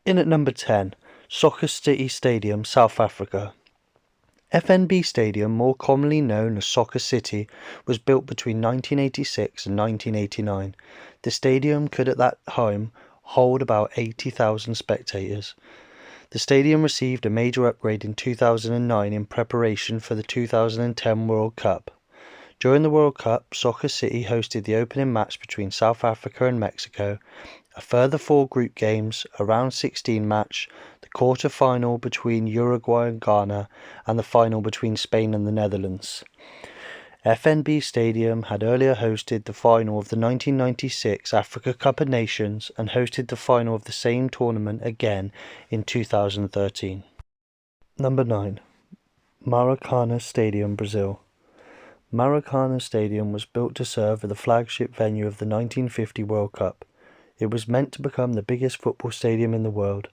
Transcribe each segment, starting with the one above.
In at number 10, Soccer City Stadium, South Africa. FNB Stadium, more commonly known as Soccer City, was built between 1986 and 1989. The stadium could at that time hold about 80,000 spectators. The stadium received a major upgrade in 2009 in preparation for the 2010 World Cup. During the World Cup, Soccer City hosted the opening match between South Africa and Mexico, a further 4 group games, a round 16 match, the quarter-final between Uruguay and Ghana, and the final between Spain and the Netherlands. FNB Stadium had earlier hosted the final of the 1996 Africa Cup of Nations and hosted the final of the same tournament again in 2013. Number 9. Maracanã Stadium, Brazil. Maracanã Stadium was built to serve as the flagship venue of the 1950 World Cup. It was meant to become the biggest football stadium in the world.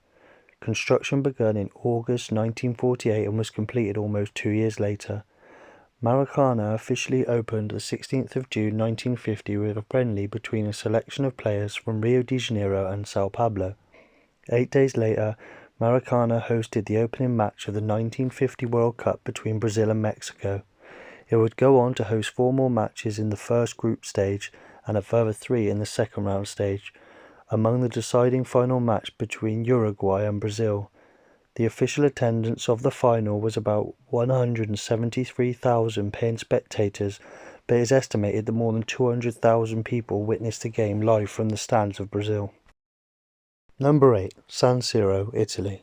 Construction began in August 1948 and was completed almost 2 years later. Maracanã officially opened the 16th of June 1950 with a friendly between a selection of players from Rio de Janeiro and Sao Paulo. 8 days later, Maracanã hosted the opening match of the 1950 World Cup between Brazil and Mexico. It would go on to host 4 more matches in the first group stage and a further 3 in the second round stage. Among the deciding final match between Uruguay and Brazil, the official attendance of the final was about 173,000 paying spectators, but it is estimated that more than 200,000 people witnessed the game live from the stands of Brazil. Number 8. San Siro, Italy.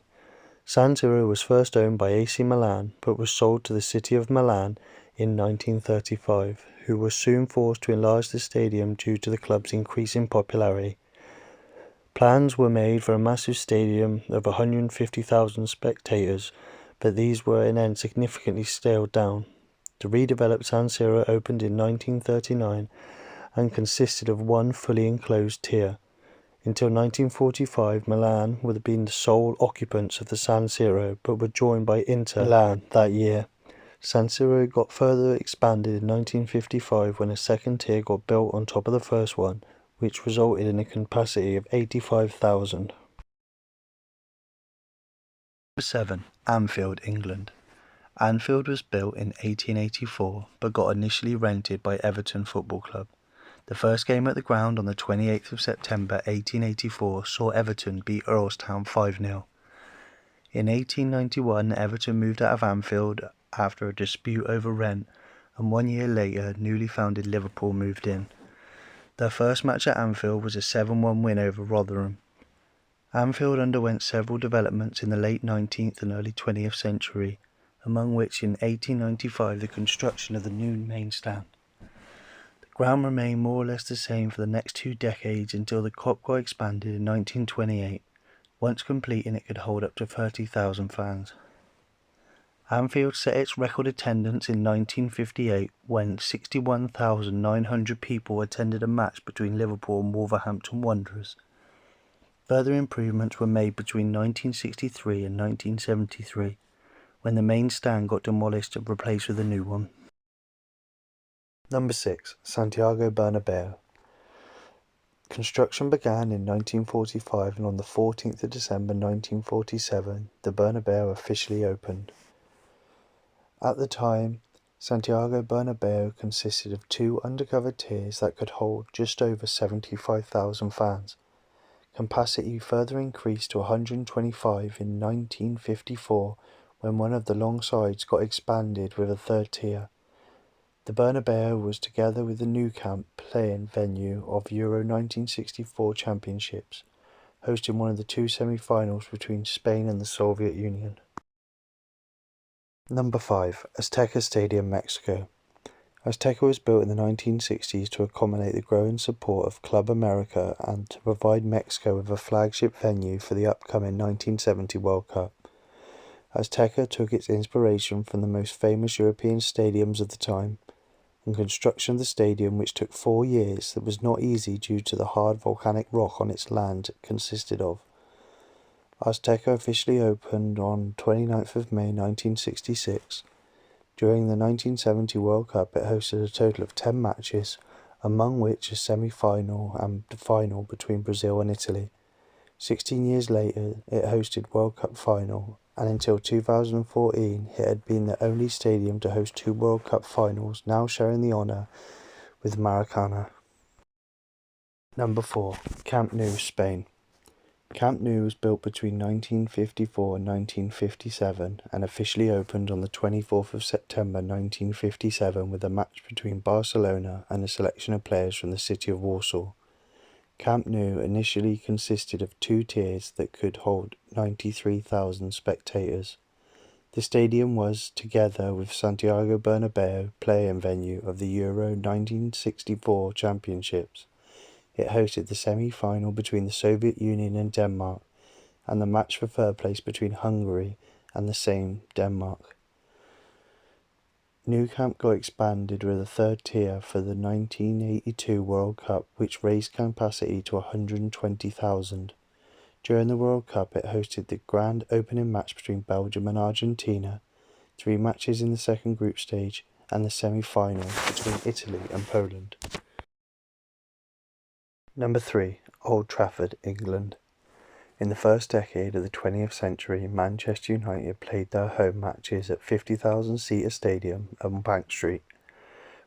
San Siro was first owned by AC Milan, but was sold to the city of Milan in 1935, who were soon forced to enlarge the stadium due to the club's increasing popularity. Plans were made for a massive stadium of 150,000 spectators, but these were in end significantly scaled down. The redeveloped San Siro opened in 1939 and consisted of one fully enclosed tier. Until 1945, Milan would have been the sole occupants of the San Siro, but were joined by Inter Milan that year. San Siro got further expanded in 1955 when a second tier got built on top of the first one, which resulted in a capacity of 85,000. Number 7. Anfield, England. Anfield was built in 1884, but got initially rented by Everton Football Club. The first game at the ground on the 28th of September 1884 saw Everton beat Earlstown 5-0. In 1891, Everton moved out of Anfield after a dispute over rent, and 1 year later, newly founded Liverpool moved in. Their first match at Anfield was a 7-1 win over Rotherham. Anfield underwent several developments in the late 19th and early 20th century, among which in 1895 the construction of the new main stand. The ground remained more or less the same for the next 2 decades until the Kop got expanded in 1928. Once completing, it could hold up to 30,000 fans. Anfield set its record attendance in 1958 when 61,900 people attended a match between Liverpool and Wolverhampton Wanderers. Further improvements were made between 1963 and 1973, when the main stand got demolished and replaced with a new one. Number 6. Santiago Bernabeu. Construction began in 1945 and on the 14th of December 1947, the Bernabeu officially opened. At the time, Santiago Bernabeu consisted of 2 undercover tiers that could hold just over 75,000 fans. Capacity further increased to 125 in 1954 when one of the long sides got expanded with a 3rd tier. The Bernabeu was together with the Nou Camp playing venue of Euro 1964 Championships, hosting one of the 2 semi-finals between Spain and the Soviet Union. Number 5. Azteca Stadium, Mexico. Azteca was built in the 1960s to accommodate the growing support of Club America and to provide Mexico with a flagship venue for the upcoming 1970 World Cup. Azteca took its inspiration from the most famous European stadiums of the time, and construction of the stadium, which took 4 years, that was not easy due to the hard volcanic rock on its land it consisted of. Azteca officially opened on 29th of May 1966. During the 1970 World Cup, it hosted a total of 10 matches, among which a semi-final and the final between Brazil and Italy. 16 years later, it hosted World Cup final, and until 2014, it had been the only stadium to host 2 World Cup finals, now sharing the honour with Maracana. Number 4. Camp Nou, Spain. Camp Nou was built between 1954 and 1957 and officially opened on the 24th of September 1957 with a match between Barcelona and a selection of players from the city of Warsaw. Camp Nou initially consisted of 2 tiers that could hold 93,000 spectators. The stadium was, together with Santiago Bernabeu, play-in venue of the Euro 1964 Championships. It hosted the semi-final between the Soviet Union and Denmark, and the match for third place between Hungary and the same Denmark. Nou Camp got expanded with a 3rd tier for the 1982 World Cup, which raised capacity to 120,000. During the World Cup, it hosted the grand opening match between Belgium and Argentina, 3 matches in the second group stage, and the semi-final between Italy and Poland. Number 3. Old Trafford, England. In the first decade of the 20th century, Manchester United played their home matches at 50,000-seater stadium on Bank Street.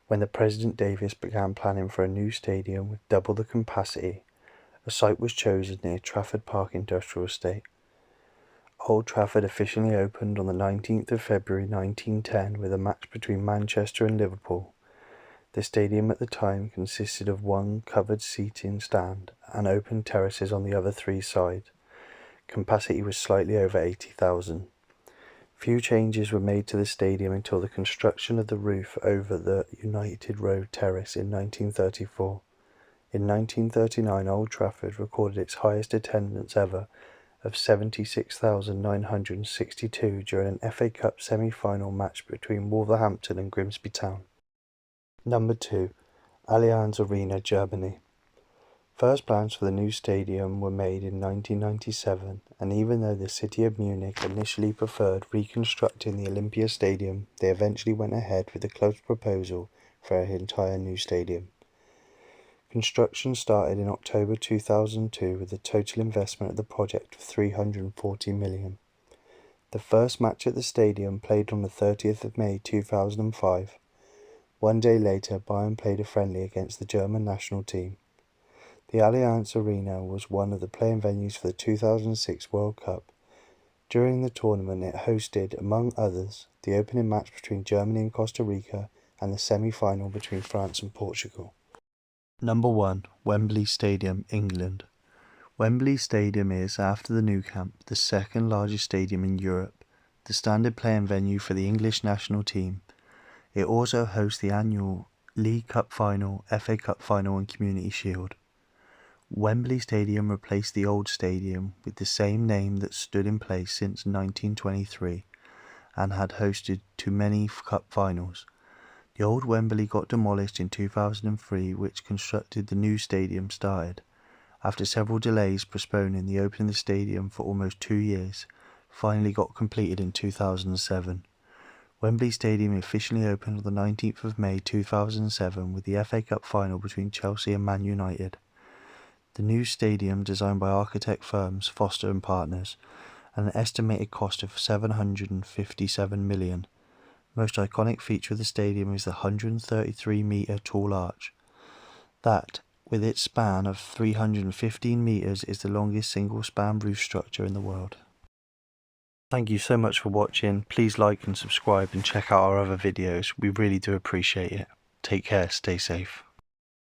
When the President Davis began planning for a new stadium with double the capacity, a site was chosen near Trafford Park Industrial Estate. Old Trafford officially opened on the 19th of February 1910 with a match between Manchester and Liverpool. The stadium at the time consisted of 1 covered seating stand and open terraces on the other 3 sides. Capacity was slightly over 80,000. Few changes were made to the stadium until the construction of the roof over the United Road Terrace in 1934. In 1939, Old Trafford recorded its highest attendance ever of 76,962 during an FA Cup semi-final match between Wolverhampton and Grimsby Town. Number 2. Allianz Arena, Germany. First plans for the new stadium were made in 1997, and even though the city of Munich initially preferred reconstructing the Olympia Stadium, they eventually went ahead with the club's proposal for an entire new stadium. Construction started in October 2002 with a total investment of the project of $340 million. The first match at the stadium played on the 30th of May 2005. One day later, Bayern played a friendly against the German national team. The Allianz Arena was one of the playing venues for the 2006 World Cup. During the tournament, it hosted, among others, the opening match between Germany and Costa Rica and the semi-final between France and Portugal. Number 1. Wembley Stadium, England. Wembley Stadium is, after the Nou Camp, the 2nd largest stadium in Europe, the standard playing venue for the English national team. It also hosts the annual League Cup Final, FA Cup Final and Community Shield. Wembley Stadium replaced the old stadium with the same name that stood in place since 1923 and had hosted too many cup finals. The old Wembley got demolished in 2003, which constructed the new stadium started. After several delays postponing the opening of the stadium for almost 2 years, finally got completed in 2007. Wembley Stadium officially opened on the 19th of May 2007 with the FA Cup final between Chelsea and Man United. The new stadium, designed by architect firms Foster and Partners, and an estimated cost of $757 million. Most iconic feature of the stadium is the 133-metre tall arch. That, with its span of 315 metres, is the longest single-span roof structure in the world. Thank you so much for watching. Please like and subscribe and check out our other videos. We really do appreciate it. Take care, stay safe.